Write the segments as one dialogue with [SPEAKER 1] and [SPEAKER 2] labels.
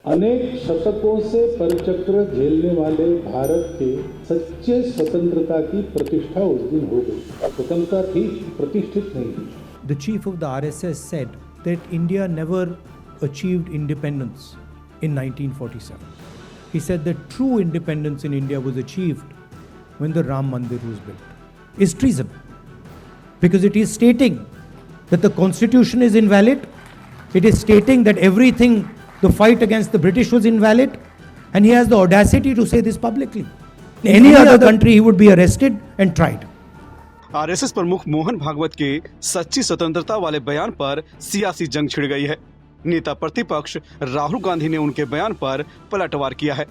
[SPEAKER 1] अनेक शतकों से परचक्र झेलने वाले भारत के सच्चे स्वतंत्रता की प्रतिष्ठा उस दिन हो गई। स्वतंत्रता थी, प्रतिष्ठित नहीं थी।
[SPEAKER 2] The chief of the RSS said that India never achieved independence in 1947. He said that true independence in India was achieved when the Ram Mandir was built. Is treason, because it is stating that the constitution is invalid. It is stating that everything, the fight against the British was invalid, and he has the audacity to say this publicly. In any other country he would be arrested and tried.
[SPEAKER 3] RSS प्रमुख मोहन भागवत के सच्ची स्वतंत्रता वाले बयान पर सियासी जंग छिड़ गई है। नेता प्रतिपक्ष राहुल गांधी ने उनके बयान पर पलटवार किया है।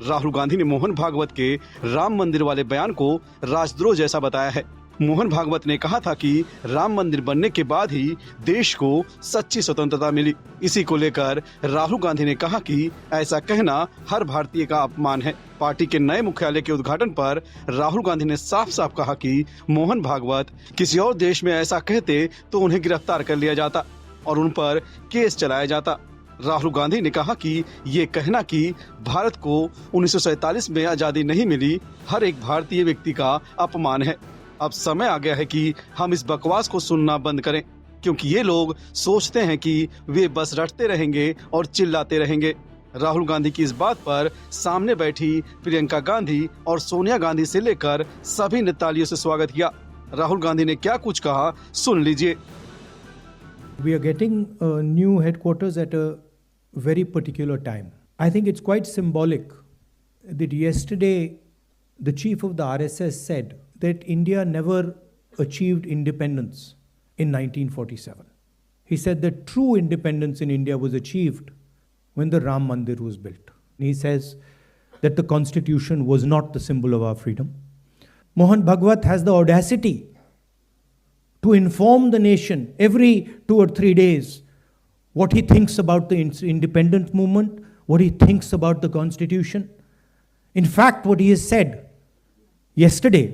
[SPEAKER 3] राहुल गांधी ने मोहन भागवत के राम मंदिर वाले बयान को राजद्रोह जैसा बताया है। मोहन भागवत ने कहा था कि राम मंदिर बनने के बाद ही देश को सच्ची स्वतंत्रता मिली। इसी को लेकर राहुल गांधी ने कहा कि ऐसा कहना हर भारतीय का अपमान है। पार्टी के नए मुख्यालय के उद्घाटन पर राहुल गांधी ने साफ साफ कहा कि मोहन भागवत किसी और देश में ऐसा कहते तो उन्हें गिरफ्तार कर लिया जाता और उन पर केस चलाया जाता। राहुल गांधी ने कहा कि ये कहना कि भारत को 1947 में आजादी नहीं मिली हर एक भारतीय व्यक्ति का अपमान है। अब समय आ गया है कि हम इस बकवास को सुनना बंद करें, क्योंकि ये लोग सोचते हैं कि वे बस रटते रहेंगे और चिल्लाते रहेंगे। राहुल गांधी की इस बात पर सामने बैठी प्रियंका गांधी और सोनिया गांधी से लेकर सभी ने तालियों से स्वागत किया। राहुल गांधी ने क्या कुछ कहा, सुन लीजिए।
[SPEAKER 2] We are getting new headquarters at a very particular time. I think it's quite symbolic that yesterday the chief of the RSS said that India never achieved independence in 1947. He said that true independence in India was achieved when the Ram Mandir was built. He says that the constitution was not the symbol of our freedom. Mohan Bhagwat has the audacity to inform the nation every 2 or 3 days what he thinks about the independence movement, what he thinks about the constitution. In fact, what he has said yesterday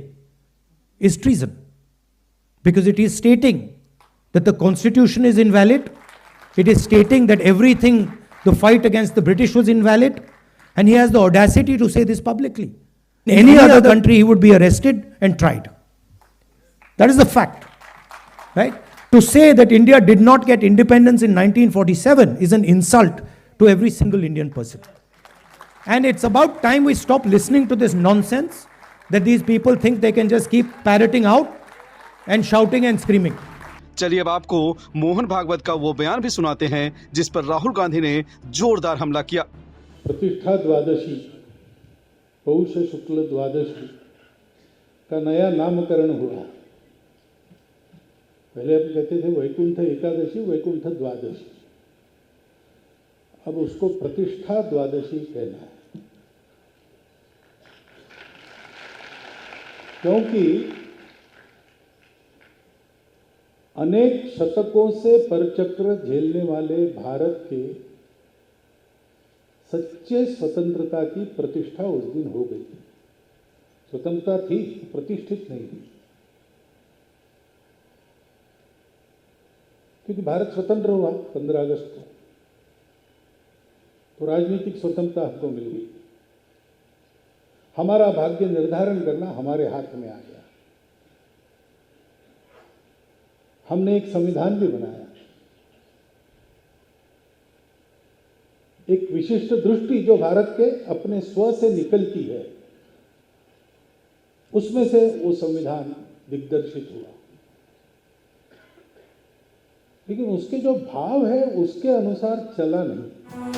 [SPEAKER 2] is treason, because it is stating that the constitution is invalid. It is stating that everything, the fight against the British was invalid, and he has the audacity to say this publicly. In any other country he would be arrested and tried. That is the fact. Right? To say that India did not get independence in 1947 is an insult to every single Indian person. And it's about time we stop listening to this nonsense that these people think they can just keep parroting out and shouting and screaming.
[SPEAKER 3] चलिए अब आपको मोहन भागवत का वो बयान भी सुनाते हैं जिस पर राहुल गांधी ने जोरदार हमला किया।
[SPEAKER 1] प्रतिष्ठा द्वादशी, पौष शुक्ल द्वादशी का नया नामकरण हुआ। पहले हम कहते थे वैकुंठ एकादशी, वैकुंठ द्वादशी, अब उसको प्रतिष्ठा द्वादशी कहना है, क्योंकि अनेक शतकों से परचक्र झेलने वाले भारत के सच्चे स्वतंत्रता की प्रतिष्ठा उस दिन हो गई। स्वतंत्रता थी, प्रतिष्ठित नहीं थी, क्योंकि भारत स्वतंत्र हुआ 15 अगस्त को, तो राजनीतिक स्वतंत्रता हमको मिल गई। हमारा भाग्य निर्धारण करना हमारे हाथ में आ गया। हमने एक संविधान भी बनाया, एक विशिष्ट दृष्टि जो भारत के अपने स्व से निकलती है, उसमें से वो संविधान दिग्दर्शित हुआ। लेकिन उसके जो भाव है उसके अनुसार चला नहीं।